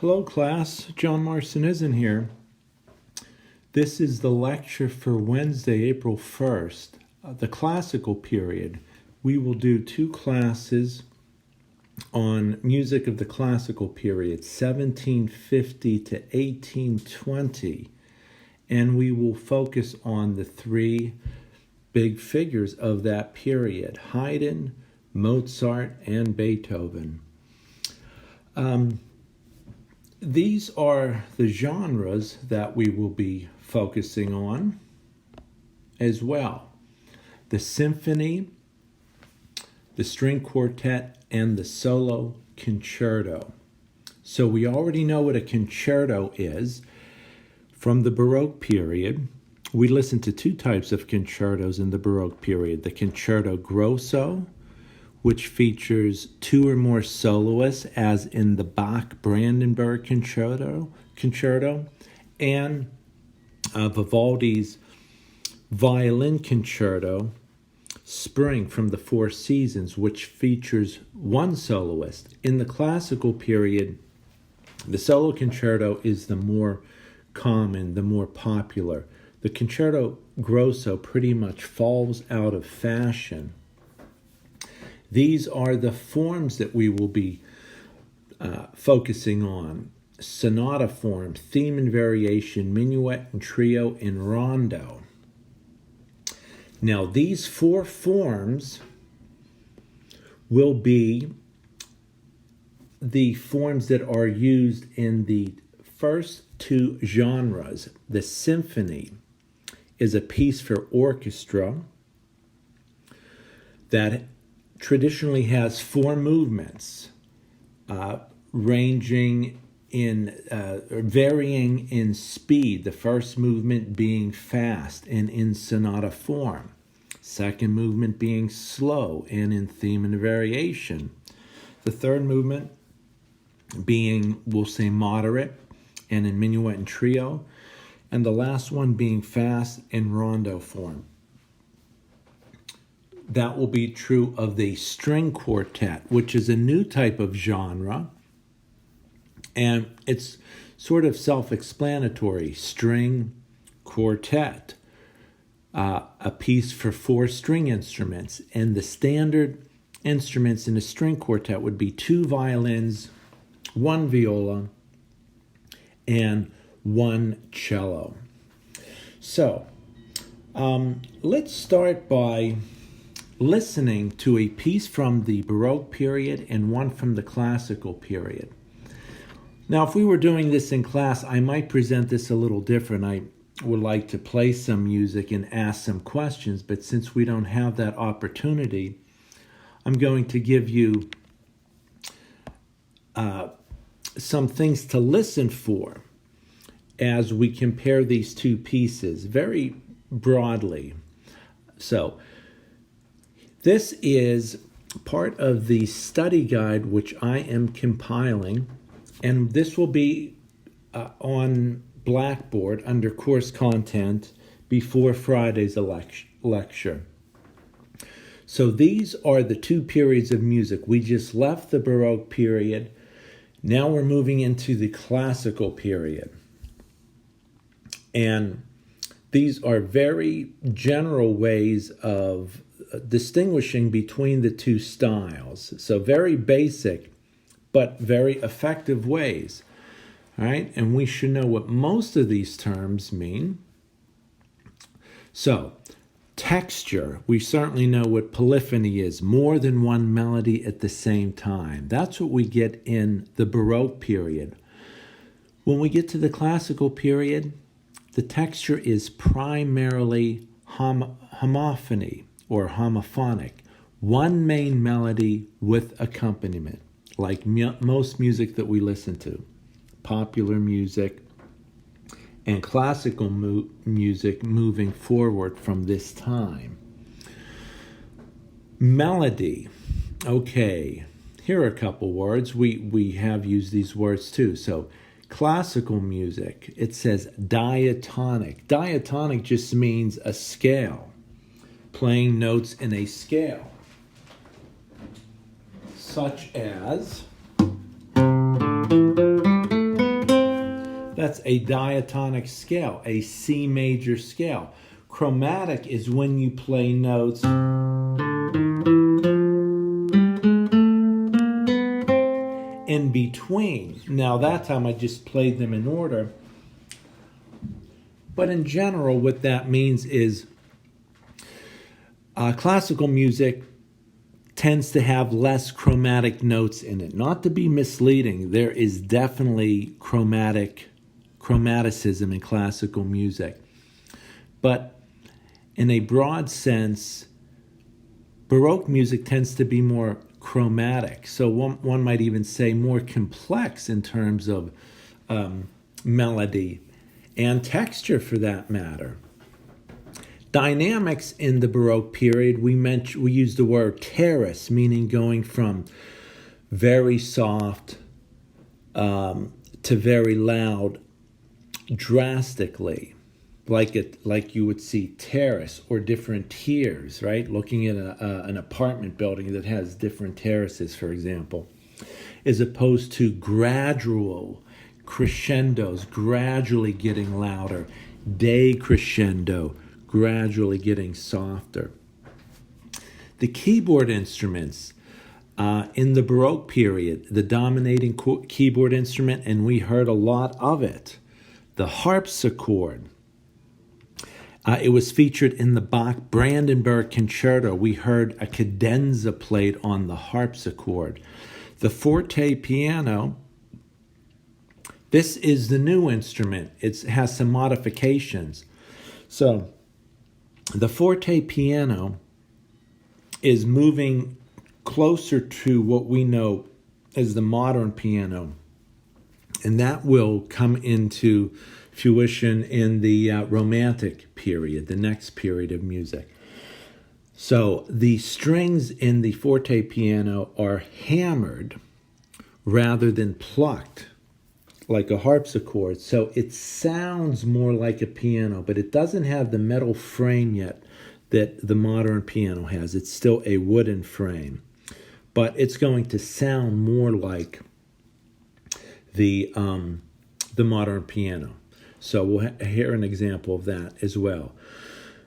Hello class, John Marson isn't here. This is the lecture for Wednesday, April 1st, the classical period. We will do 2 classes on music of the classical period, 1750 to 1820, and we will focus on the 3 big figures of that period, Haydn, Mozart, and Beethoven. These are the genres that we will be focusing on as well. The symphony, the string quartet, and the solo concerto. So we already know what a concerto is. From the Baroque period, we listened to 2 types of concertos in the Baroque period. The concerto grosso, which features 2 or more soloists, as in the Bach-Brandenburg concerto, and Vivaldi's violin concerto, Spring from the 4 Seasons, which features 1 soloist. In the classical period, the solo concerto is the more common, the more popular. The concerto grosso pretty much falls out of fashion. These are the forms that we will be focusing on. Sonata form, theme and variation, minuet and trio, and rondo. Now, these 4 forms will be the forms that are used in the first 2 genres. The symphony is a piece for orchestra that traditionally has 4 movements, ranging in varying in speed. The first movement being fast and in sonata form. Second movement being slow and in theme and variation. The third movement being, we'll say, moderate and in minuet and trio. And the last one being fast in rondo form. That will be true of the string quartet, which is a new type of genre. And it's sort of self-explanatory. String quartet, a piece for 4 string instruments. And the standard instruments in a string quartet would be 2 violins, 1 viola, and 1 cello. So, let's start by listening to a piece from the Baroque period and one from the classical period. Now, if we were doing this in class, I might present this a little different. I would like to play some music and ask some questions, but since we don't have that opportunity, I'm going to give you some things to listen for as we compare these 2 pieces very broadly. So, this is part of the study guide which I am compiling, and this will be on Blackboard under course content before Friday's lecture. So these are the 2 periods of music. We just left the Baroque period. Now we're moving into the classical period. And these are very general ways of distinguishing between the 2 styles. So very basic, but very effective ways. All right, and we should know what most of these terms mean. So, texture, we certainly know what polyphony is, more than one melody at the same time. That's what we get in the Baroque period. When we get to the classical period, the texture is primarily homophony or homophonic. One main melody with accompaniment, like most music that we listen to. Popular music and classical music moving forward from this time. Melody. Okay, here are a couple words. We have used these words too. So, classical music, it says diatonic. Diatonic just means a scale, playing notes in a scale, such as That's a diatonic scale, a C major scale. Chromatic is when you play notes in between. Now that time I just played them in order. But in general, what that means is classical music tends to have less chromatic notes in it. Not to be misleading, there is definitely chromaticism in classical music. But in a broad sense, Baroque music tends to be more chromatic. So one might even say more complex in terms of melody and texture for that matter. Dynamics in the Baroque period, we use the word terrace, meaning going from very soft to very loud drastically, like you would see terrace or different tiers, right? Looking at an apartment building that has different terraces, for example, as opposed to gradual crescendos, gradually getting louder, decrescendo, gradually getting softer. The keyboard instruments in the Baroque period, the dominating keyboard instrument, and we heard a lot of it, the harpsichord. It was featured in the Bach Brandenburg Concerto. We heard a cadenza played on the harpsichord. The forte piano, this is the new instrument. It has some modifications. So the forte piano is moving closer to what we know as the modern piano. And that will come into fruition in the Romantic period, the next period of music. So the strings in the forte piano are hammered rather than plucked like a harpsichord. So it sounds more like a piano, but it doesn't have the metal frame yet that the modern piano has. It's still a wooden frame, but it's going to sound more like the modern piano. So we'll hear an example of that as well.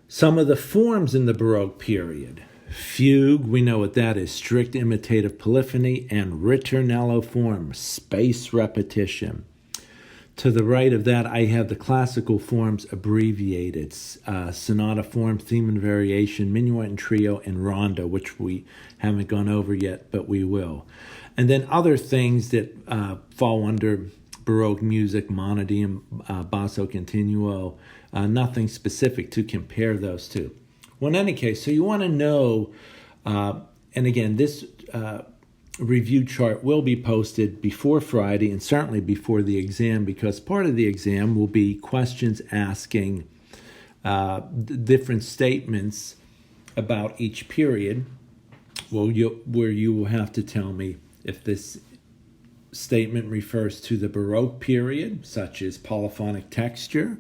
Some of the forms in the Baroque period. Fugue, we know what that is, strict imitative polyphony, and ritornello form, space repetition. To the right of that, I have the classical forms abbreviated. Sonata form, theme and variation, minuet and trio, and rondo, which we haven't gone over yet, but we will. And then other things that fall under Baroque music, monodium, basso continuo, nothing specific to compare those two. Well, in any case, so you want to know, and again, this review chart will be posted before Friday and certainly before the exam, because part of the exam will be questions asking different statements about each period. Well, where you will have to tell me if this statement refers to the Baroque period, such as polyphonic texture,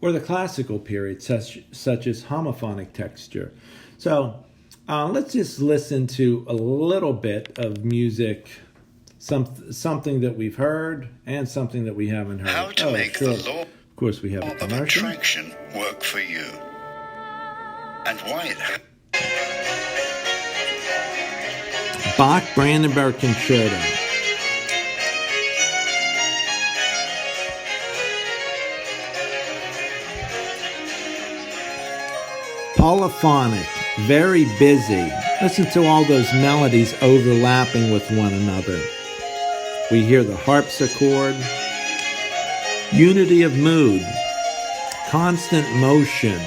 or the classical period, such as homophonic texture. So let's just listen to a little bit of music, something that we've heard and something that we haven't heard. How to make the law of course, we have a of commercial. attraction work for you, and why it Bach Brandenburg Concerto. Polyphonic, very busy. Listen to all those melodies overlapping with one another. We hear the harpsichord, unity of mood, constant motion,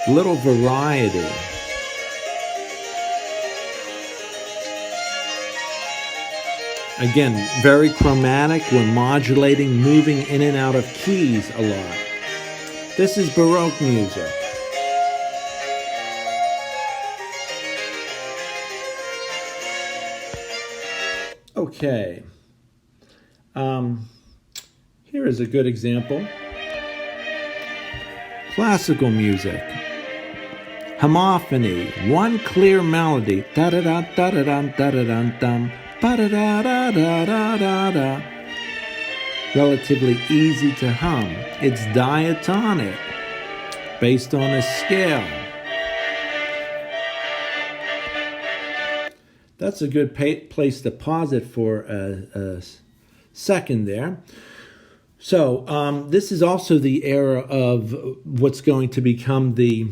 little variety. Again, very chromatic. We're modulating, moving in and out of keys a lot. This is Baroque music. Okay. Here is a good example. Classical music. Homophony. One clear melody. Da-da-da, da-da-dum, da-da-dum, dum. Ba-da-da-da-da-da-da. relatively easy to hum. It's diatonic, based on a scale. That's a good place to pause it for a second there. So this is also the era of what's going to become the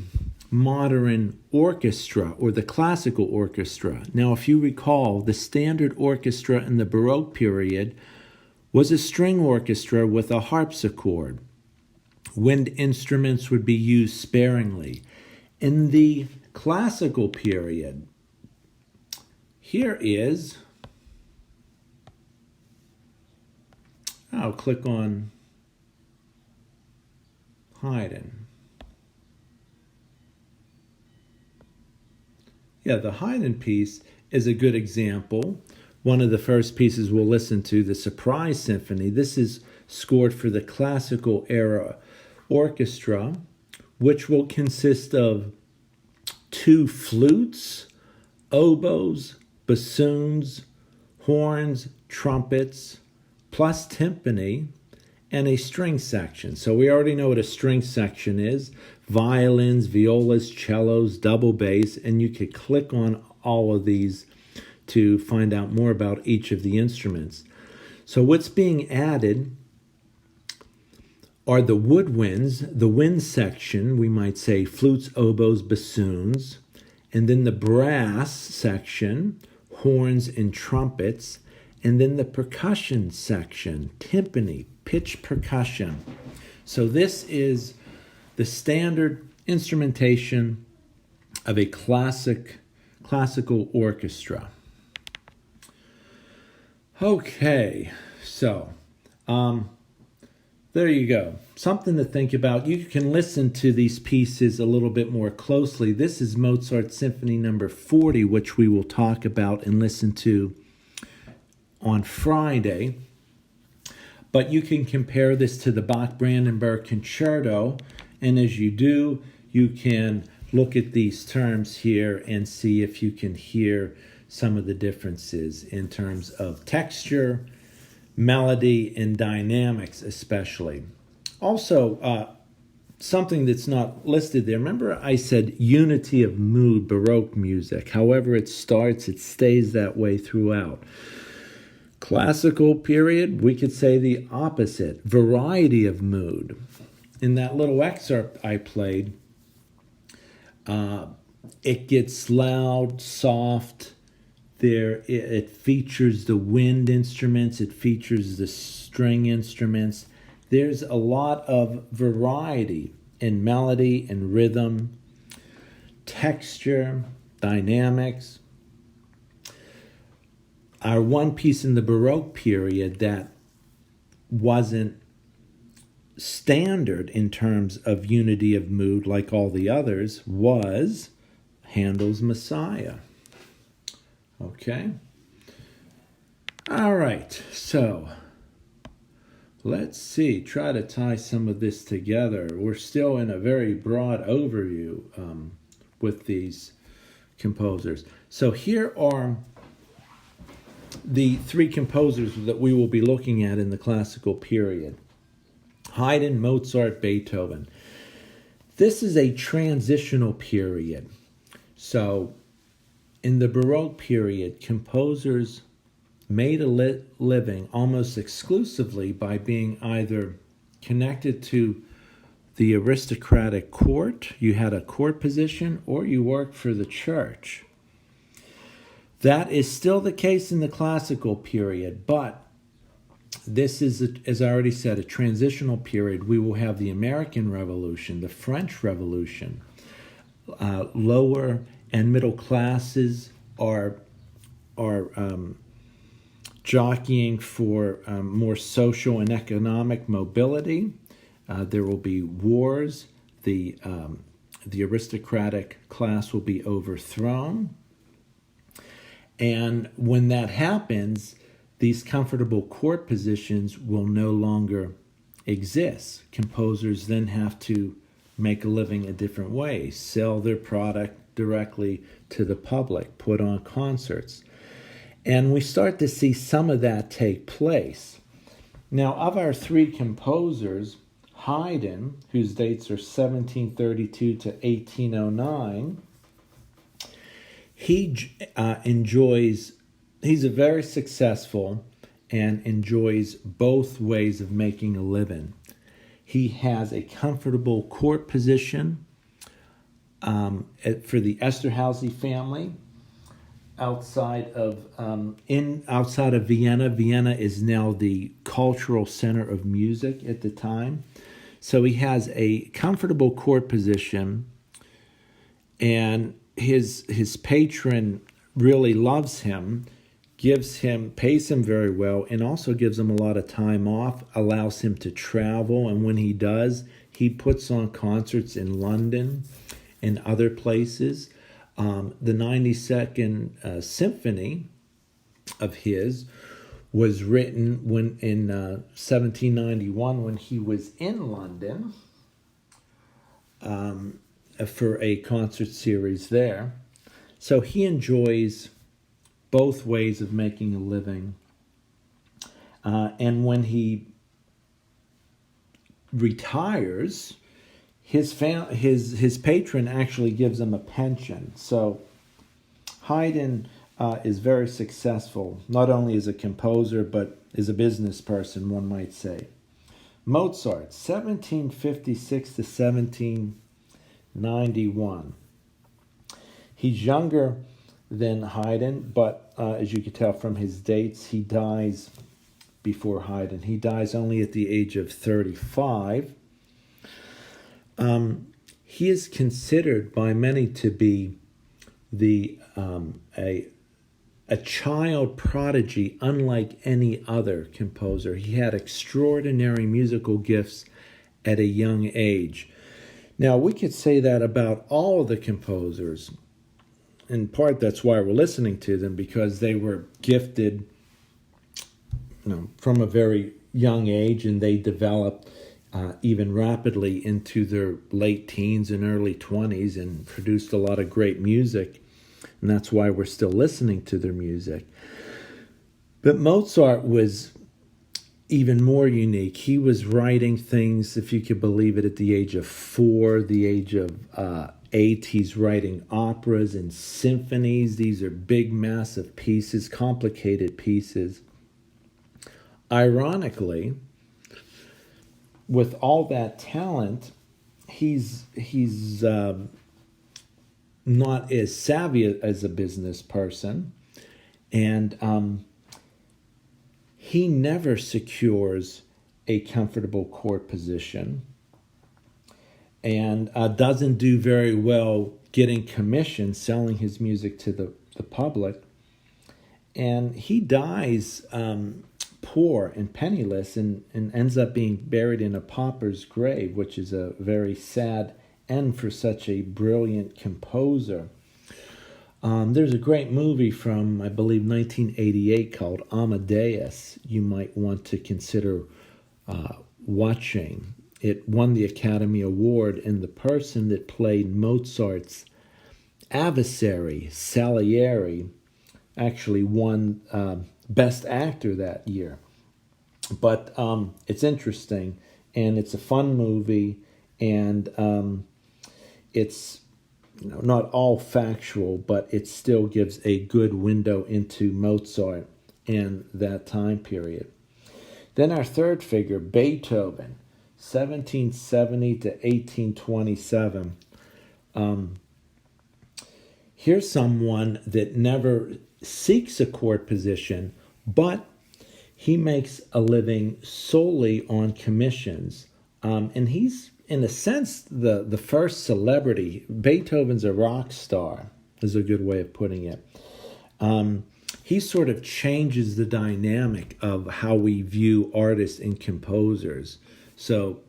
modern orchestra or the classical orchestra. Now, if you recall, the standard orchestra in the Baroque period was a string orchestra with a harpsichord. Wind instruments would be used sparingly. In the classical period, here is, I'll click on Haydn. Yeah, the Haydn piece is a good example. One of the first pieces we'll listen to, the Surprise Symphony. This is scored for the classical era orchestra, which will consist of 2 flutes, oboes, bassoons, horns, trumpets, plus timpani, and a string section. So we already know what a string section is. Violins, violas, cellos, double bass, and you could click on all of these to find out more about each of the instruments. So what's being added are the woodwinds, the wind section, we might say flutes, oboes, bassoons, and then the brass section, horns and trumpets, and then the percussion section, timpani, pitch percussion. So this is the standard instrumentation of a classical orchestra. Okay, so there you go. Something to think about. You can listen to these pieces a little bit more closely. This is Mozart Symphony number 40, which we will talk about and listen to on Friday. But you can compare this to the Bach-Brandenburg Concerto, and as you do, you can look at these terms here and see if you can hear some of the differences in terms of texture, melody, and dynamics especially. Also, something that's not listed there, remember I said unity of mood, Baroque music. However it starts, it stays that way throughout. Classical period, we could say the opposite, variety of mood. In that little excerpt I played, it gets loud, soft. It features the wind instruments, it features the string instruments. There's a lot of variety in melody and rhythm, texture, dynamics. Our one piece in the Baroque period that wasn't standard in terms of unity of mood like all the others was Handel's Messiah. Okay. All right. So let's see. Try to tie some of this together. We're still in a very broad overview with these composers. So here are the 3 composers that we will be looking at in the classical period. Haydn, Mozart, Beethoven. This is a transitional period. So in the Baroque period, composers made a living almost exclusively by being either connected to the aristocratic court, you had a court position, or you worked for the church. That is still the case in the classical period, but this is, as I already said, a transitional period. We will have the American Revolution, the French Revolution. Lower and middle classes are jockeying for more social and economic mobility. There will be wars. The aristocratic class will be overthrown. And when that happens, these comfortable court positions will no longer exist. Composers then have to make a living a different way, sell their product directly to the public, put on concerts. And we start to see some of that take place. Now, of our three composers, Haydn, whose dates are 1732 to 1809, he's a very successful and enjoys both ways of making a living. He has a comfortable court position for the Esterhazy family outside of Vienna. Vienna is now the cultural center of music at the time. So he has a comfortable court position, and his patron really loves him, pays him very well, and also gives him a lot of time off, allows him to travel, and when he does, he puts on concerts in London and other places. The 92nd Symphony of his was written in 1791 when he was in London for a concert series there. So he enjoys both ways of making a living. And when he retires, his patron actually gives him a pension. So Haydn is very successful, not only as a composer, but as a business person, one might say. Mozart, 1756 to 1791. He's younger than Haydn, but as you can tell from his dates, he dies before Haydn. He dies only at the age of 35. He is considered by many to be a child prodigy unlike any other composer. He had extraordinary musical gifts at a young age. Now, we could say that about all the composers. In part, that's why we're listening to them, because they were gifted, from a very young age, and they developed even rapidly into their late teens and early 20s and produced a lot of great music. And that's why we're still listening to their music. But Mozart was even more unique. He was writing things, if you could believe it, at the age of 4, the age of 8. He's writing operas and symphonies. These are big, massive pieces, complicated pieces. Ironically, with all that talent, he's not as savvy as a business person, and he never secures a comfortable court position, and doesn't do very well getting commissions, selling his music to the public, and he dies poor and penniless, and ends up being buried in a pauper's grave, which is a very sad end for such a brilliant composer. There's a great movie from, I believe, 1988 called Amadeus you might want to consider watching. It won the Academy Award, and the person that played Mozart's adversary, Salieri, actually won Best Actor that year. But it's interesting, and it's a fun movie, and it's not all factual, but it still gives a good window into Mozart and that time period. Then our third figure, Beethoven, 1770 to 1827. Here's someone that never seeks a court position, but he makes a living solely on commissions. And he's, in a sense, the first celebrity. Beethoven's a rock star, is a good way of putting it. He sort of changes the dynamic of how we view artists and composers. So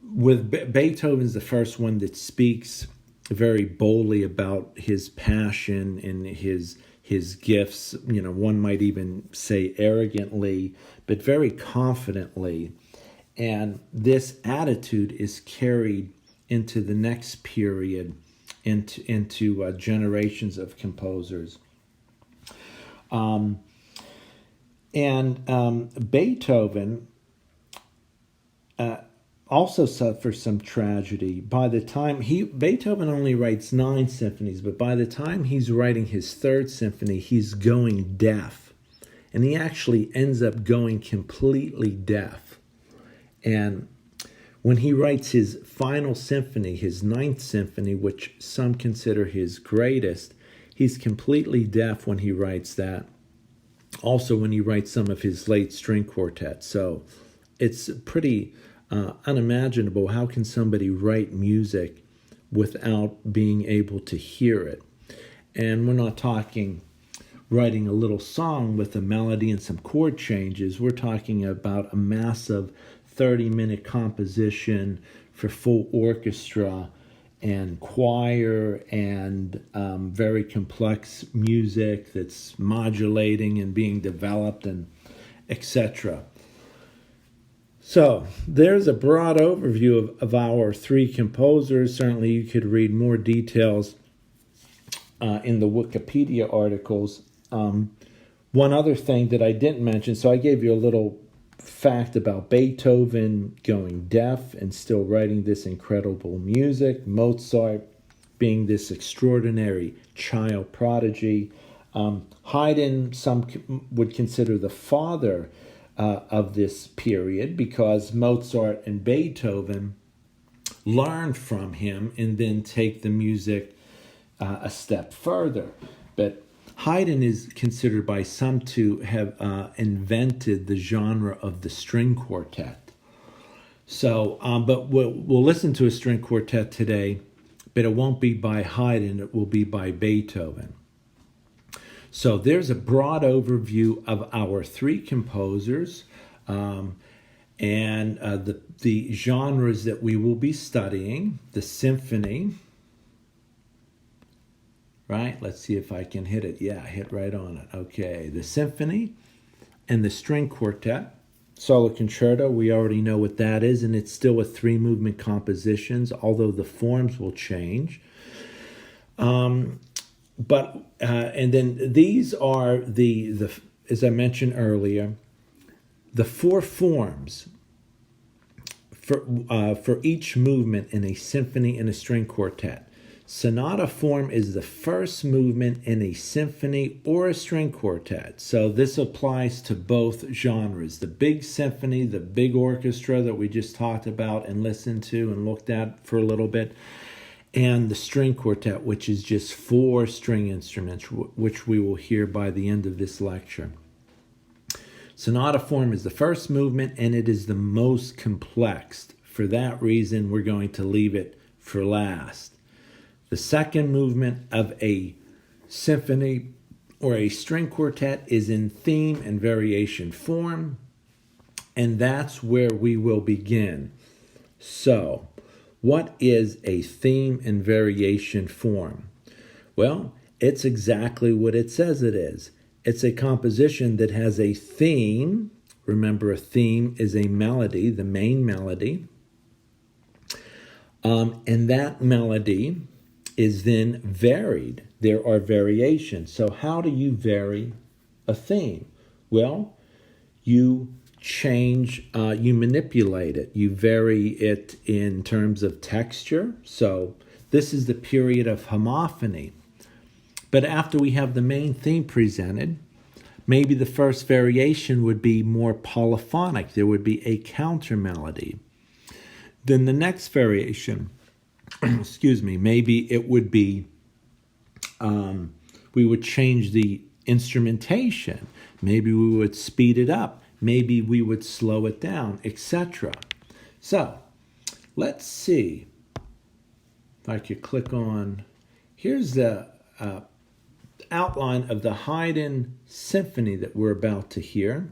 with Beethoven's the first one that speaks very boldly about his passion and his gifts. One might even say arrogantly, but very confidently. And this attitude is carried into the next period, into generations of composers. And Beethoven also suffers some tragedy. By the time Beethoven only writes 9 symphonies, but by the time he's writing his 3rd symphony, he's going deaf. And he actually ends up going completely deaf. And when he writes his final symphony, his 9th symphony, which some consider his greatest, he's completely deaf when he writes that. Also when he writes some of his late string quartets. So it's pretty unimaginable. How can somebody write music without being able to hear it? And we're not talking writing a little song with a melody and some chord changes. We're talking about a massive 30-minute composition for full orchestra and choir and very complex music that's modulating and being developed and etc. So there's a broad overview of our 3 composers. Certainly you could read more details in the Wikipedia articles. One other thing that I didn't mention, so I gave you a little fact about Beethoven going deaf and still writing this incredible music, Mozart being this extraordinary child prodigy, Haydn some would consider the father of this period because Mozart and Beethoven learned from him and then take the music a step further. But Haydn is considered by some to have invented the genre of the string quartet. So, but we'll listen to a string quartet today, but it won't be by Haydn, it will be by Beethoven. So there's a broad overview of our 3 composers and the genres that we will be studying, the symphony. Right? Let's see if I can hit it. Yeah, hit right on it. Okay, the symphony and the string quartet. Solo concerto, we already know what that is, and it's still a 3-movement compositions, although the forms will change. And then these are the as I mentioned earlier, the 4 forms for each movement in a symphony and a string quartet. Sonata form is the first movement in a symphony or a string quartet. So this applies to both genres. The big symphony, the big orchestra that we just talked about and listened to and looked at for a little bit, and the string quartet, which is just 4 string instruments, which we will hear by the end of this lecture. Sonata form is the first movement, and it is the most complex. For that reason, we're going to leave it for last. The second movement of a symphony or a string quartet is in theme and variation form, and that's where we will begin. So, what is a theme and variation form? Well, it's exactly what it says it is. It's a composition that has a theme. Remember, a theme is a melody, the main melody. And that melody is then varied. There are variations. So how do you vary a theme? Well, you change, you manipulate it. You vary it in terms of texture. So this is the period of homophony. But after we have the main theme presented, maybe the first variation would be more polyphonic. There would be a counter melody. Then the next variation, maybe it would be, we would change the instrumentation. Maybe we would speed it up. Maybe we would slow it down, etc. So, let's see if I could click on, here's the outline of the Haydn symphony that we're about to hear.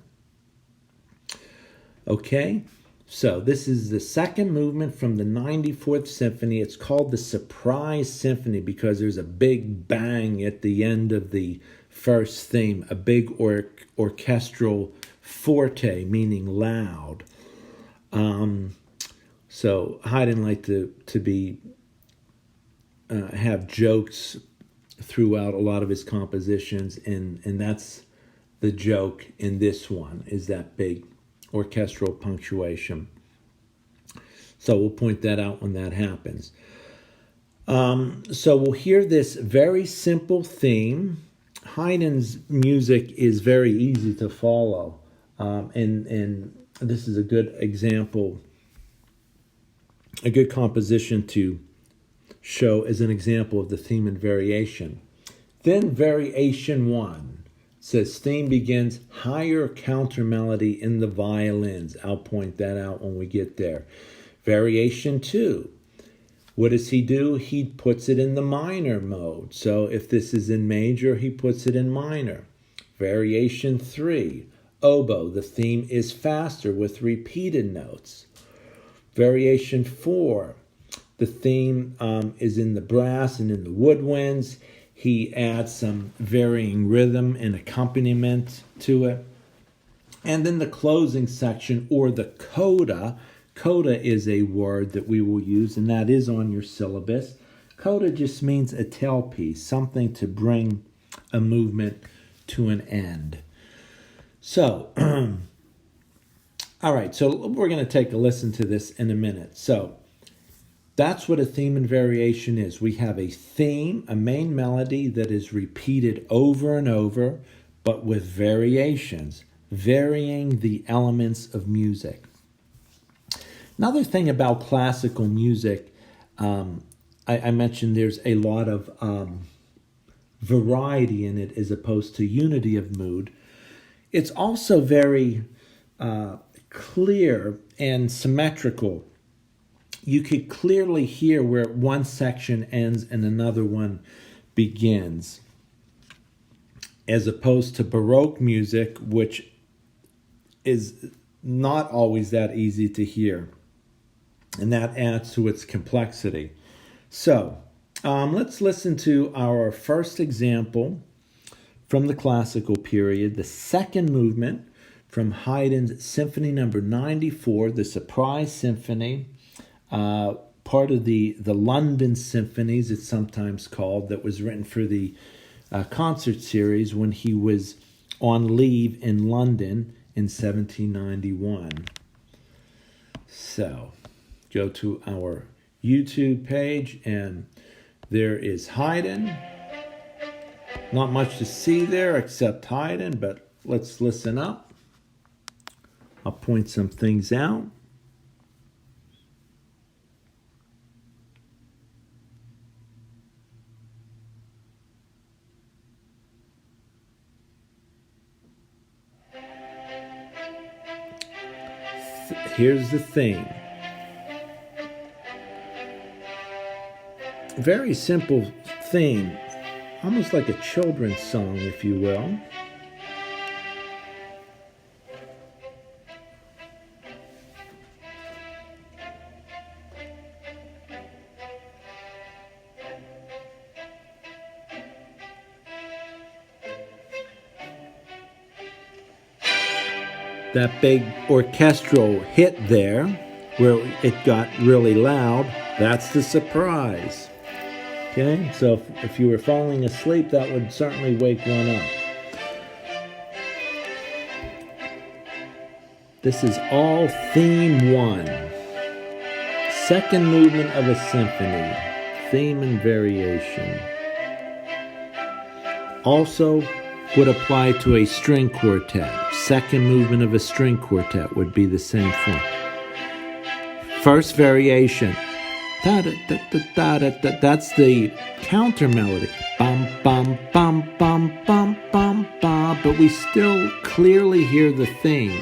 Okay, so this is the second movement from the 94th symphony. It's called the Surprise Symphony because there's a big bang at the end of the first theme, a big orchestral forte, meaning loud. So Haydn liked to be have jokes throughout a lot of his compositions, and that's the joke in this one, is that big orchestral punctuation. So we'll point that out when that happens. So we'll hear this very simple theme. Haydn's music is very easy to follow, and this is a good example, a good composition to show as an example of the theme and variation. Then variation 1 says theme begins higher counter melody in the violins. I'll point that out when we get there. Variation 2. What does he do? He puts it in the minor mode. So if this is in major, he puts it in minor. Variation 3. Oboe. The theme is faster with repeated notes. Variation 4. The theme is in the brass and in the woodwinds. He adds some varying rhythm and accompaniment to it. And then the closing section, or the coda. Coda is a word that we will use, and that is on your syllabus. Coda just means a tailpiece, something to bring a movement to an end. So, all right, so we're going to take a listen to this in a minute. So, that's what a theme and variation is. We have a theme, a main melody that is repeated over and over, but with variations, varying the elements of music. Another thing about classical music, I mentioned there's a lot of variety in it as opposed to unity of mood. It's also very clear and symmetrical. You could clearly hear where one section ends and another one begins, as opposed to Baroque music, which is not always that easy to hear. And that adds to its complexity. So, let's listen to our first example from the classical period, the second movement from Haydn's Symphony number 94, the Surprise Symphony, part of the London Symphonies, it's sometimes called, that was written for the concert series when he was on leave in London in 1791. So, go to our YouTube page, and there is Haydn. Not much to see there except Haydn, but let's listen up. I'll point some things out. Here's the theme. Very simple theme, almost like a children's song, if you will. That big orchestral hit there, where it got really loud, that's the surprise. Okay, so if you were falling asleep, that would certainly wake one up. This is all theme 1. Second movement of a symphony, theme and variation. Also would apply to a string quartet. Second movement of a string quartet would be the same form. First variation. Da-da-da-da-da-da-da. That's the counter melody. Bum, bum, bum, bum, bum, bum, bum. But we still clearly hear the theme.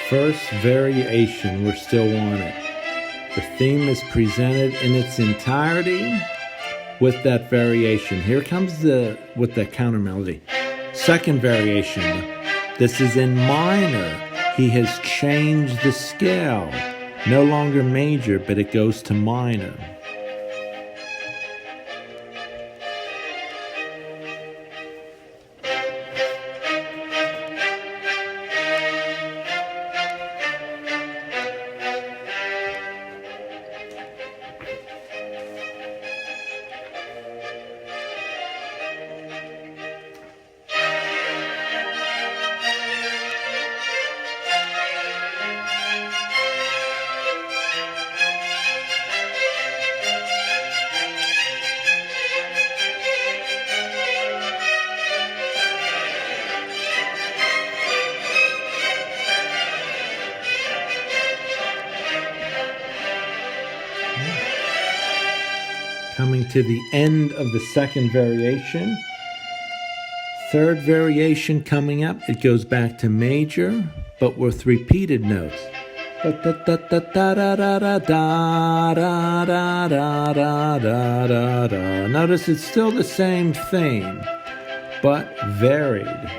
First variation, we're still on it. The theme is presented in its entirety with that variation. Here comes with the counter melody. Second variation. This is in minor. He has changed the scale. No longer major, but it goes to minor. Coming to the end of the second variation. Third variation coming up, it goes back to major, but with repeated notes. Notice it's still the same theme, but varied.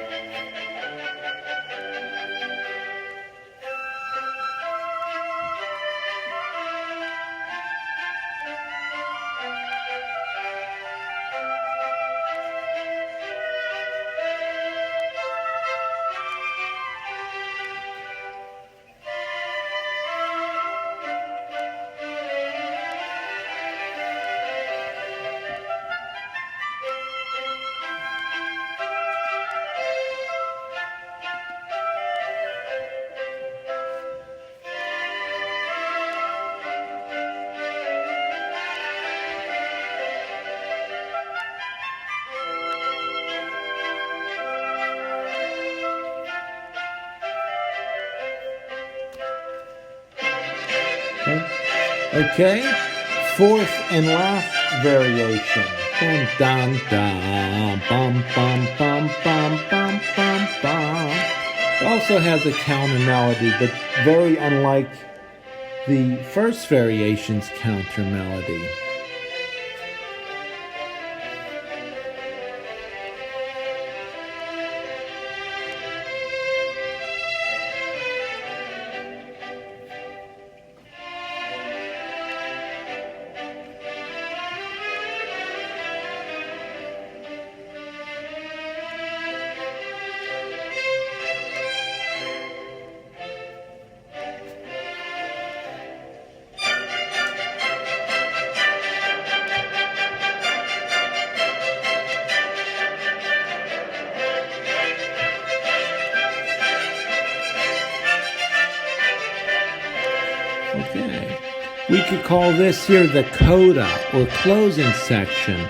Okay, fourth and last variation. Dun dun dun, bum bum bum bum bum bum bum. It also has a counter melody, but very unlike the first variation's counter melody. Okay. We could call this here the coda or closing section.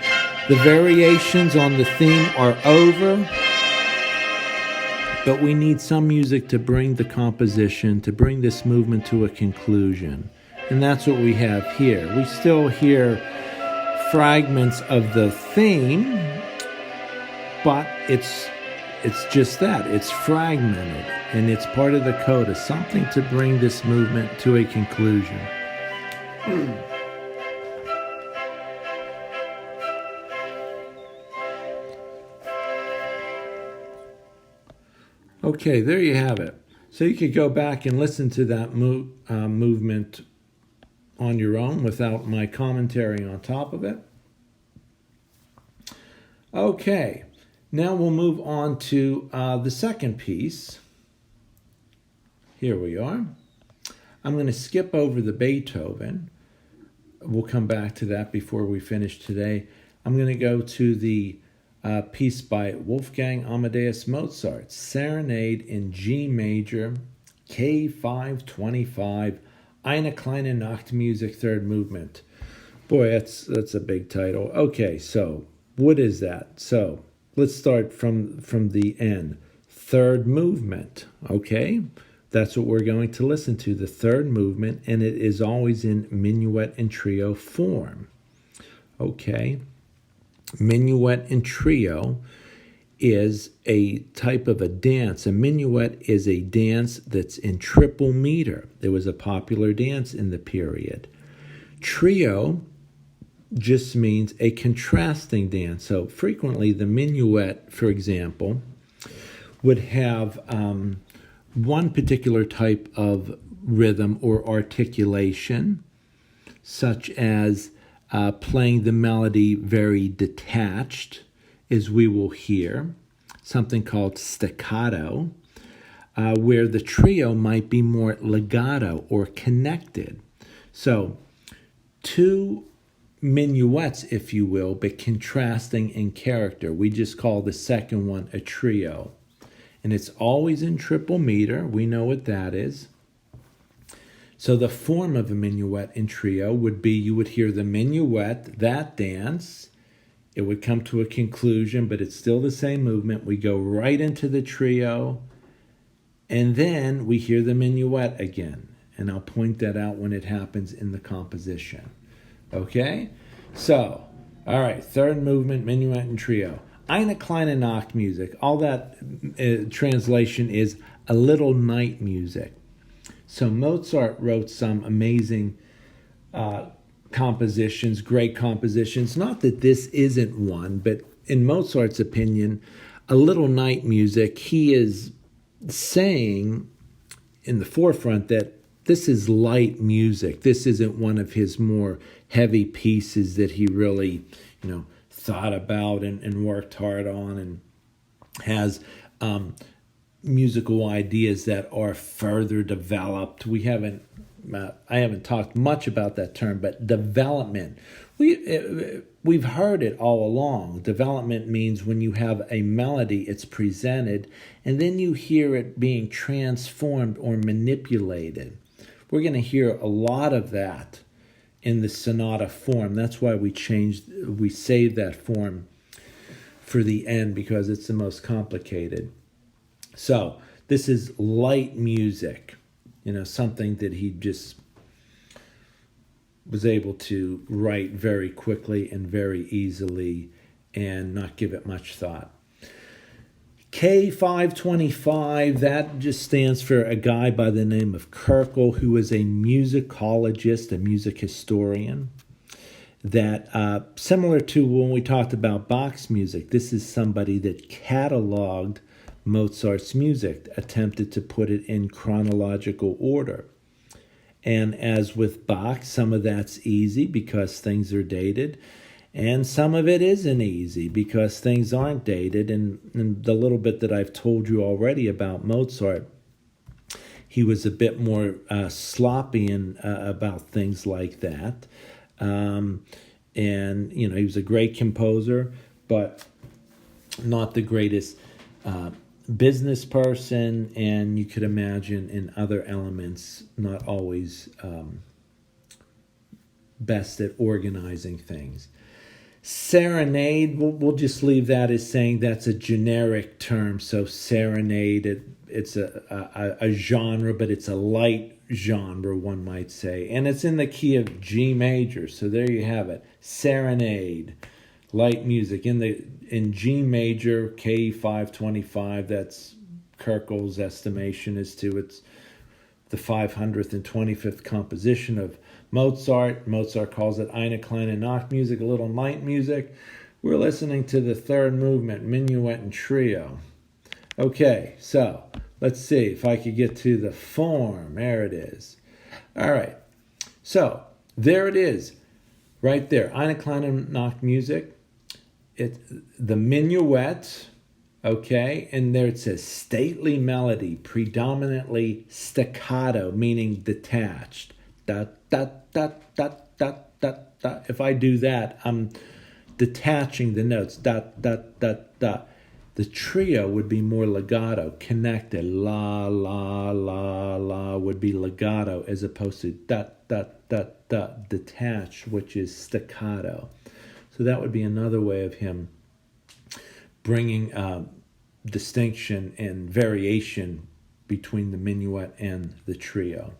The variations on the theme are over, but we need some music to bring the composition, to bring this movement to a conclusion. And that's what we have here. We still hear fragments of the theme, but it's just that. It's fragmented, and it's part of the coda, something to bring this movement to a conclusion. Okay, there you have it. So you could go back and listen to that movement on your own without my commentary on top of it. Okay. Now we'll move on to the second piece. Here we are. I'm going to skip over the Beethoven. We'll come back to that before we finish today. I'm going to go to the piece by Wolfgang Amadeus Mozart, Serenade in G major, K525, Eine kleine Nachtmusik, third movement. Boy, that's a big title. Okay, so what is that? So let's start from the end. Third movement, okay? That's what we're going to listen to, the third movement, and it is always in minuet and trio form. Okay? Minuet and trio is a type of a dance. A minuet is a dance that's in triple meter. It was a popular dance in the period. Trio just means a contrasting dance. So frequently the minuet, for example, would have one particular type of rhythm or articulation, such as playing the melody very detached, as we will hear, something called staccato, where the trio might be more legato or connected. So two minuets, if you will, but contrasting in character. We just call the second one a trio. And it's always in triple meter. We know what that is. So the form of a minuet in trio would be, you would hear the minuet, that dance. It would come to a conclusion, but it's still the same movement. We go right into the trio, and then we hear the minuet again. And I'll point that out when it happens in the composition. Okay? So, all right, third movement, minuet and trio. Eine kleine Nachtmusik. All that translation is a little night music. So Mozart wrote some amazing compositions, great compositions. Not that this isn't one, but in Mozart's opinion, a little night music, he is saying in the forefront that this is light music. This isn't one of his more heavy pieces that he really, thought about and worked hard on, and has musical ideas that are further developed. I haven't talked much about that term, but development. We've heard it all along. Development means when you have a melody, it's presented, and then you hear it being transformed or manipulated. We're going to hear a lot of that in the sonata form. That's why we saved that form for the end, because it's the most complicated. So this is light music, something that he just was able to write very quickly and very easily and not give it much thought. K525, that just stands for a guy by the name of Kirkel, who is a musicologist, a music historian, that similar to when we talked about Bach's music, this is somebody that cataloged Mozart's music, attempted to put it in chronological order. And as with Bach, some of that's easy because things are dated, and some of it isn't easy because things aren't dated. And the little bit that I've told you already about Mozart, he was a bit more sloppy about things like that. And, he was a great composer, but not the greatest business person, and you could imagine in other elements not always best at organizing things. Serenade, we'll just leave that as saying that's a generic term. So serenade, it's a genre, but it's a light genre, one might say, and it's in the key of G major. So there you have it, serenade, light music in G major, K525. That's Kirkel's estimation as to it's the 525th composition of Mozart. Mozart calls it Eine kleine Nachtmusik, a little night music. We're listening to the third movement, minuet and trio. Okay, so let's see if I could get to the form. There it is. All right, so there it is, right there. Eine kleine Nachtmusik. The minuet, okay, and there it says stately melody, predominantly staccato, meaning detached. Da da da da da da da. If I do that, I'm detaching the notes. Da da da da. The trio would be more legato, connected. La la la la would be legato, as opposed to da da da da, detached, which is staccato. So that would be another way of him bringing distinction and variation between the minuet and the trio.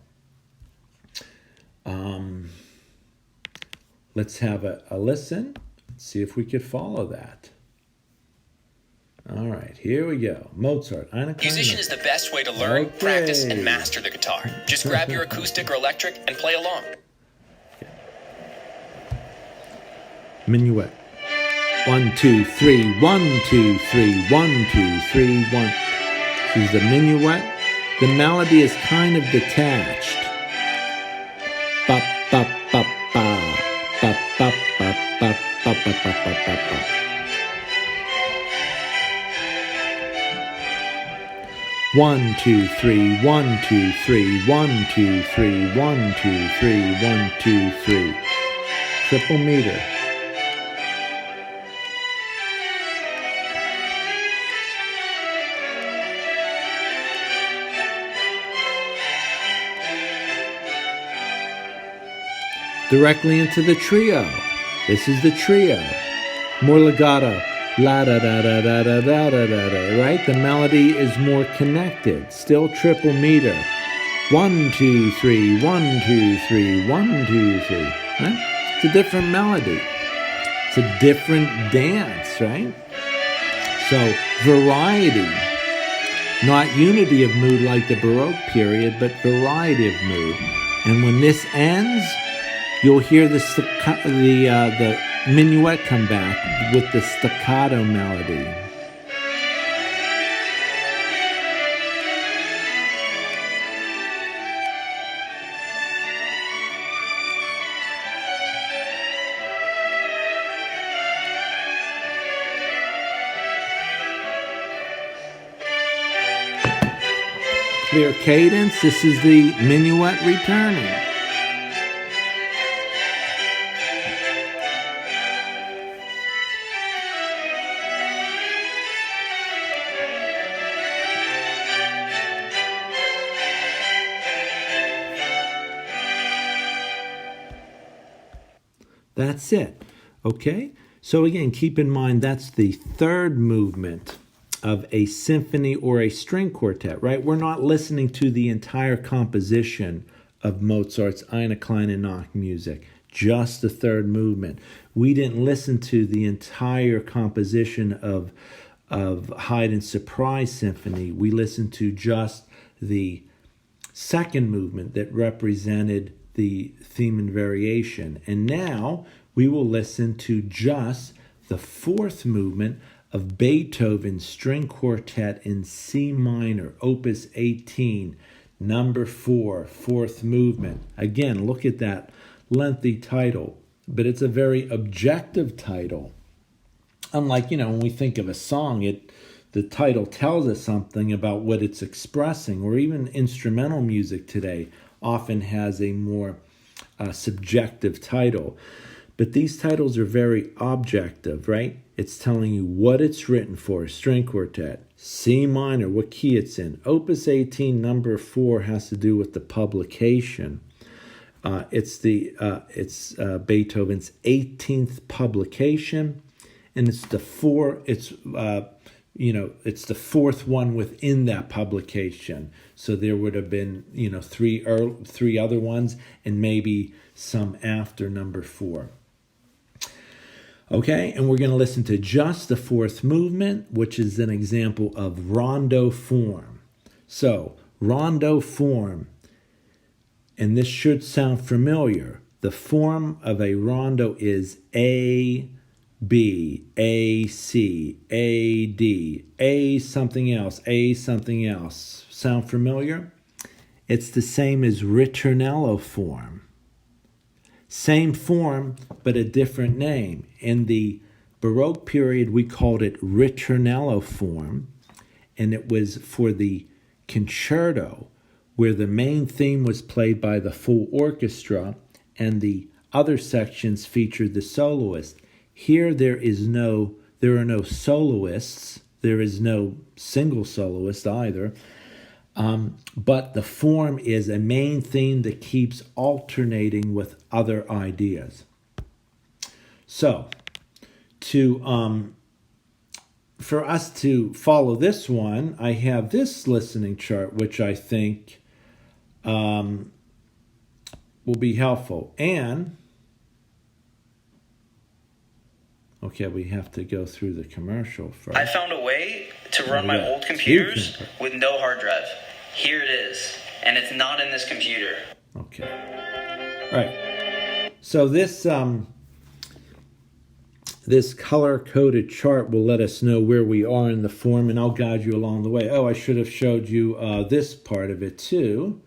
Let's have a listen. See if we could follow that. All right, here we go. Mozart, eine kleine Musician is the best way to learn, practice, and master the guitar. Just grab your acoustic or electric and play along. Minuet. 1, 2, 3, 1, 2, 3, 1, 2, 3, 1. This is the minuet. The melody is kind of detached. Ba, ba, ba, ba. Ba, ba, ba, ba, ba, ba, ba, ba, ba, ba. 1, 2, 3, 1, 2, 3, 1, 2, 3, 1, 2, 3, 1, 2, 3. Triple meter. Directly into the trio. This is the trio. More legato. La da da da da da da da da da. Right? The melody is more connected. Still triple meter. 1, 2, 3, 1, 2, 3, 1, 2, 3. Right? It's a different melody. It's a different dance, right? So variety. Not unity of mood like the Baroque period, but variety of mood. And when this ends, you'll hear the minuet come back with the staccato melody. Clear cadence. This is the minuet returning. That's it. Okay? So again, keep in mind that's the third movement of a symphony or a string quartet, right? We're not listening to the entire composition of Mozart's Eine kleine Nacht music, just the third movement. We didn't listen to the entire composition of Haydn's Surprise Symphony. We listened to just the second movement that represented the theme and variation. And now we will listen to just the fourth movement of Beethoven's String Quartet in C minor, Opus 18, number 4, fourth movement. Again, look at that lengthy title, but it's a very objective title. Unlike, when we think of a song, the title tells us something about what it's expressing, or even instrumental music today often has a more subjective title. But these titles are very objective, right? It's telling you what it's written for. String quartet, C minor, what key it's in. Opus 18, number 4 has to do with the publication. It's Beethoven's 18th publication, and it's the fourth one within that publication. So there would have been, three other ones, and maybe some after number 4. Okay, and we're going to listen to just the fourth movement, which is an example of rondo form. So, rondo form, and this should sound familiar. The form of a rondo is A, B, A, C, A, D, A something else, A something else. Sound familiar? It's the same as ritornello form. Same form, but a different name. In the Baroque period, we called it ritornello form, and it was for the concerto, where the main theme was played by the full orchestra, and the other sections featured the soloist. Here, there are no soloists. There is no single soloist either. But the form is a main theme that keeps alternating with other ideas. So, for us to follow this one, I have this listening chart, which I think will be helpful. And Okay, we have to go through the commercial first. I found a way to run my old Two computers cameras. with no hard drive. Here it is, and it's not in this computer. Okay. All right. So this this color-coded chart will let us know where we are in the form, and I'll guide you along the way. Oh, I should have showed you this part of it too.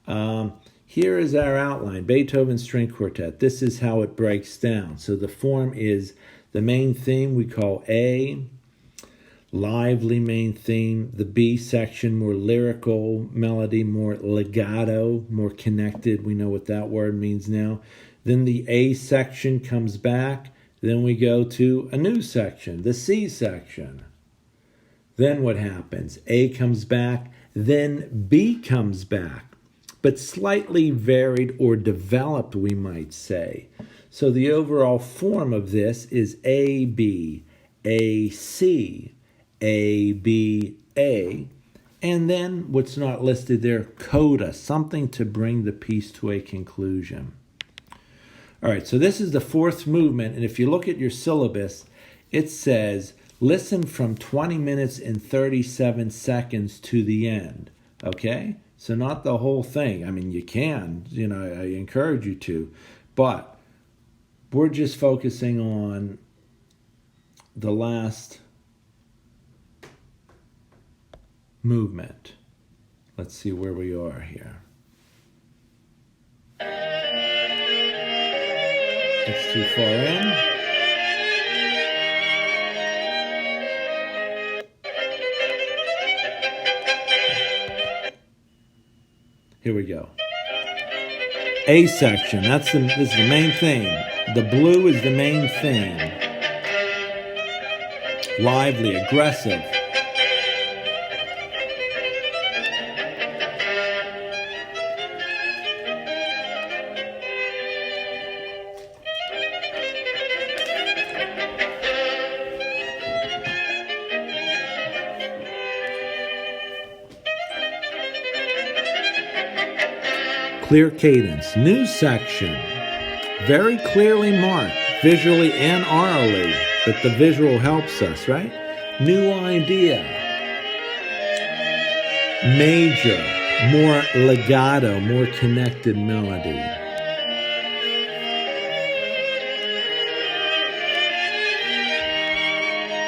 Here is our outline, Beethoven String Quartet. This is how it breaks down. So the form is the main theme we call A, lively main theme. The B section, more lyrical melody, more legato, more connected. We know what that word means now. Then the A section comes back. Then we go to a new section, the C section. Then what happens? A comes back, then B comes back, but slightly varied or developed, we might say. So the overall form of this is A, B, A, C, A, B, A, and then what's not listed there, coda, something to bring the piece to a conclusion. All right, so this is the fourth movement, and if you look at your syllabus, it says, listen from 20 minutes and 37 seconds to the end, okay? So not the whole thing. I mean, you can, I encourage you to, but we're just focusing on the last movement. Let's see where we are here. It's too far in. Here we go. A section, this is the main theme. The blue is the main theme. Lively, aggressive. Clear cadence, new section, very clearly marked, visually and orally, but the visual helps us, right? New idea, major, more legato, more connected melody.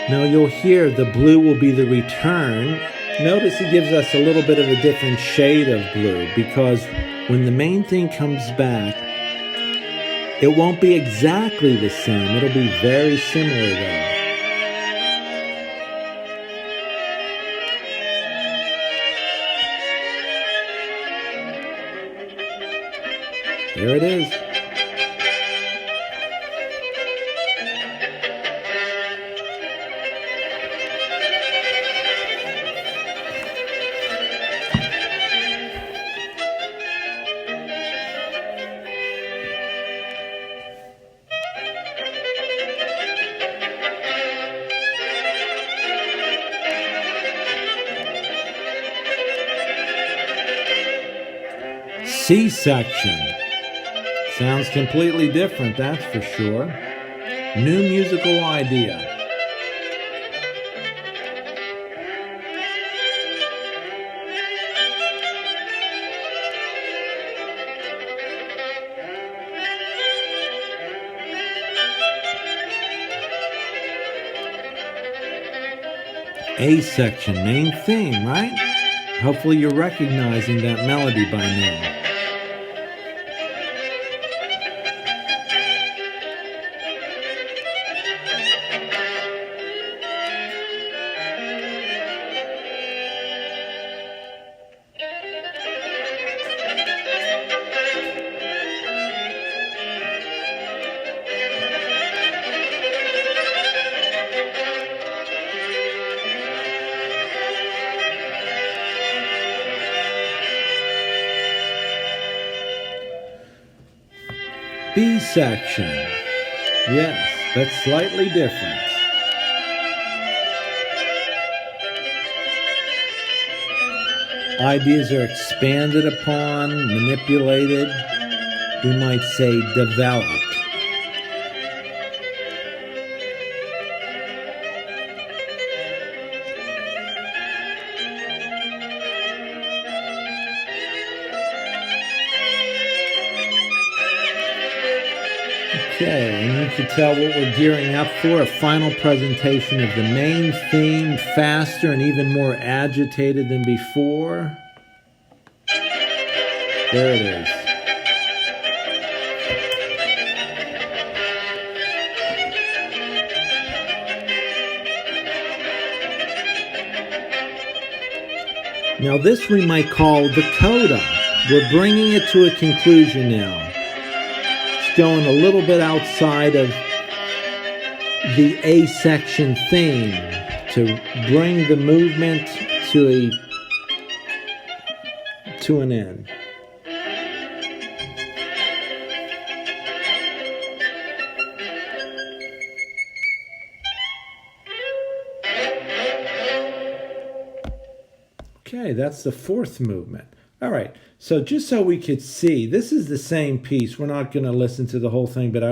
Now you'll hear the blue will be the return. Notice he gives us a little bit of a different shade of blue because when the main thing comes back, it won't be exactly the same. It'll be very similar though. There it is. C section. Sounds completely different, that's for sure. New musical idea. A section, main theme, right? Hopefully you're recognizing that melody by now. B section. Yes, but slightly different. Ideas are expanded upon, manipulated, we might say developed. Okay, and you can tell what we're gearing up for, a final presentation of the main theme, faster and even more agitated than before. There it is. Now this we might call the coda. We're bringing it to a conclusion now. It's going a little bit outside of the A section theme to bring the movement to an end. Okay, that's the fourth movement. All right, so just so we could see, this is the same piece. We're not going to listen to the whole thing, but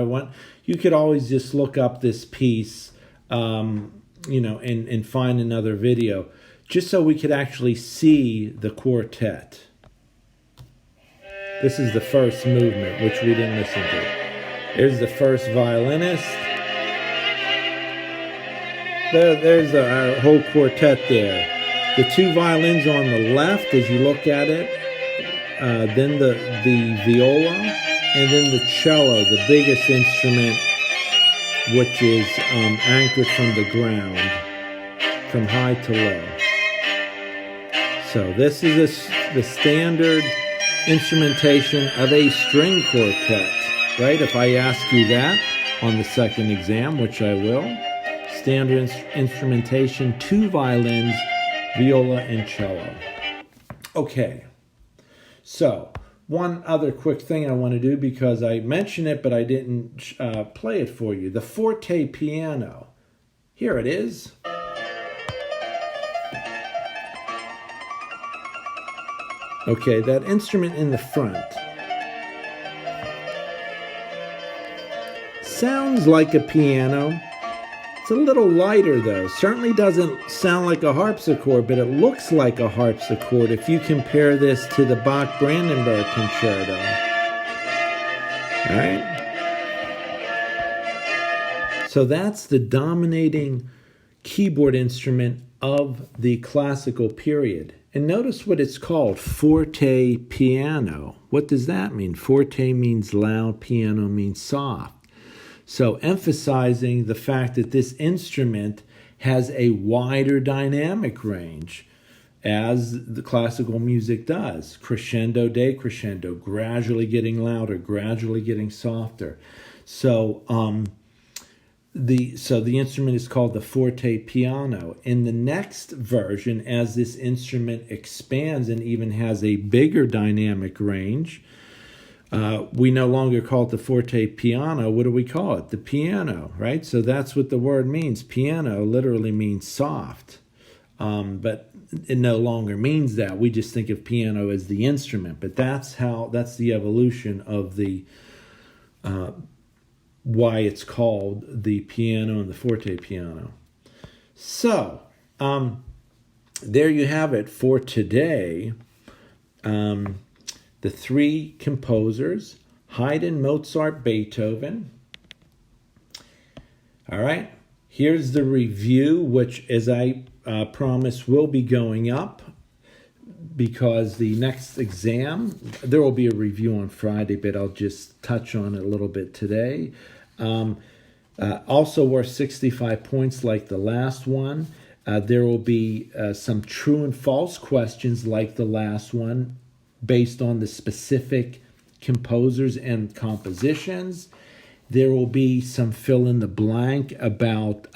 you could always just look up this piece, and find another video, just so we could actually see the quartet. This is the first movement, which we didn't listen to. There's the first violinist. There's our whole quartet there. The two violins on the left, as you look at it, then the viola, and then the cello, the biggest instrument, which is anchored from the ground, from high to low. So this is the standard instrumentation of a string quartet, right? If I ask you that on the second exam, which I will, standard instrumentation, two violins, viola and cello. Okay, so one other quick thing I want to do, because I mentioned it but I didn't play it for you. The forte piano. Here it is. Okay, that instrument in the front sounds like a piano. It's a little lighter though. Certainly doesn't sound like a harpsichord, but it looks like a harpsichord if you compare this to the Bach-Brandenburg Concerto. All right? So that's the dominating keyboard instrument of the classical period. And notice what it's called, forte piano. What does that mean? Forte means loud, piano means soft. So emphasizing the fact that this instrument has a wider dynamic range, as the classical music does. Crescendo, decrescendo, gradually getting louder, gradually getting softer. So the instrument is called the forte piano. In the next version, as this instrument expands and even has a bigger dynamic range, we no longer call it the forte piano. What do we call it? The piano, right? So that's what the word means. Piano literally means soft. But it no longer means that. We just think of piano as the instrument. But that's the evolution of the why it's called the piano and the forte piano. So, there you have it for today. The three composers, Haydn, Mozart, Beethoven. All right, here's the review, which, as I promised, will be going up, because the next exam, there will be a review on Friday, but I'll just touch on it a little bit today. Also worth 65 points like the last one. There will be some true and false questions like the last one, based on the specific composers and compositions. There will be some fill in the blank about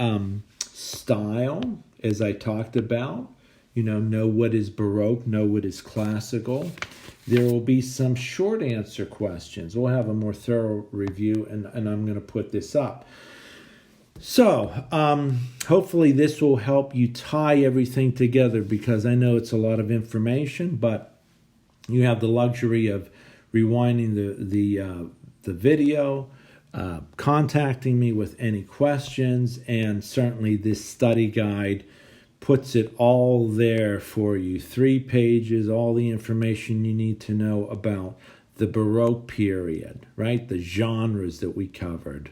style, as I talked about. Know what is Baroque, know what is classical. There will be some short answer questions. We'll have a more thorough review, and I'm going to put this up. So, hopefully this will help you tie everything together, because I know it's a lot of information, but you have the luxury of rewinding the video, contacting me with any questions, and certainly this study guide puts it all there for you. 3 pages, all the information you need to know about the Baroque period, right? The genres that we covered,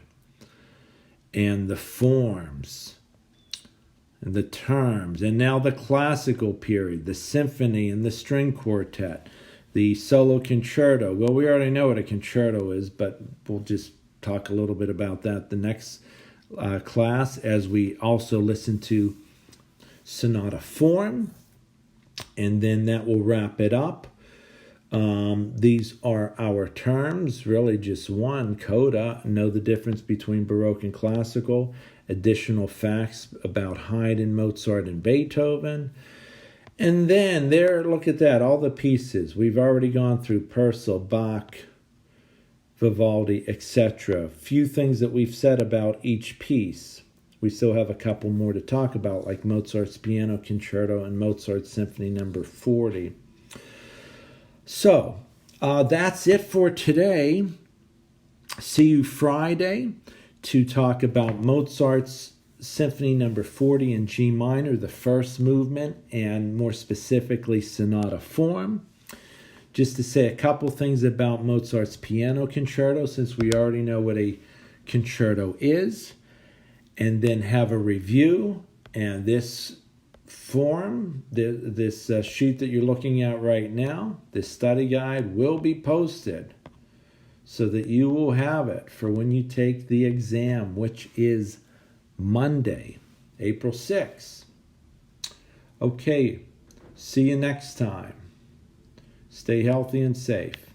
and the forms, and the terms, and now the classical period, the symphony and the string quartet, the solo concerto. Well, we already know what a concerto is, but we'll just talk a little bit about that the next class, as we also listen to sonata form, and then that will wrap it up. These are our terms, really just one, coda, know the difference between Baroque and classical, additional facts about Haydn, Mozart, and Beethoven. And then there, look at that, all the pieces. We've already gone through Purcell, Bach, Vivaldi, etc. Few things that we've said about each piece. We still have a couple more to talk about, like Mozart's Piano Concerto and Mozart's Symphony Number 40. So, that's it for today. See you Friday to talk about Mozart's Symphony Number 40 in G minor, the first movement, and more specifically sonata form. Just to say a couple things about Mozart's Piano Concerto, since we already know what a concerto is, and then have a review. And this form, this sheet that you're looking at right now, this study guide will be posted so that you will have it for when you take the exam, which is Monday, April 6th. Okay, see you next time. Stay healthy and safe.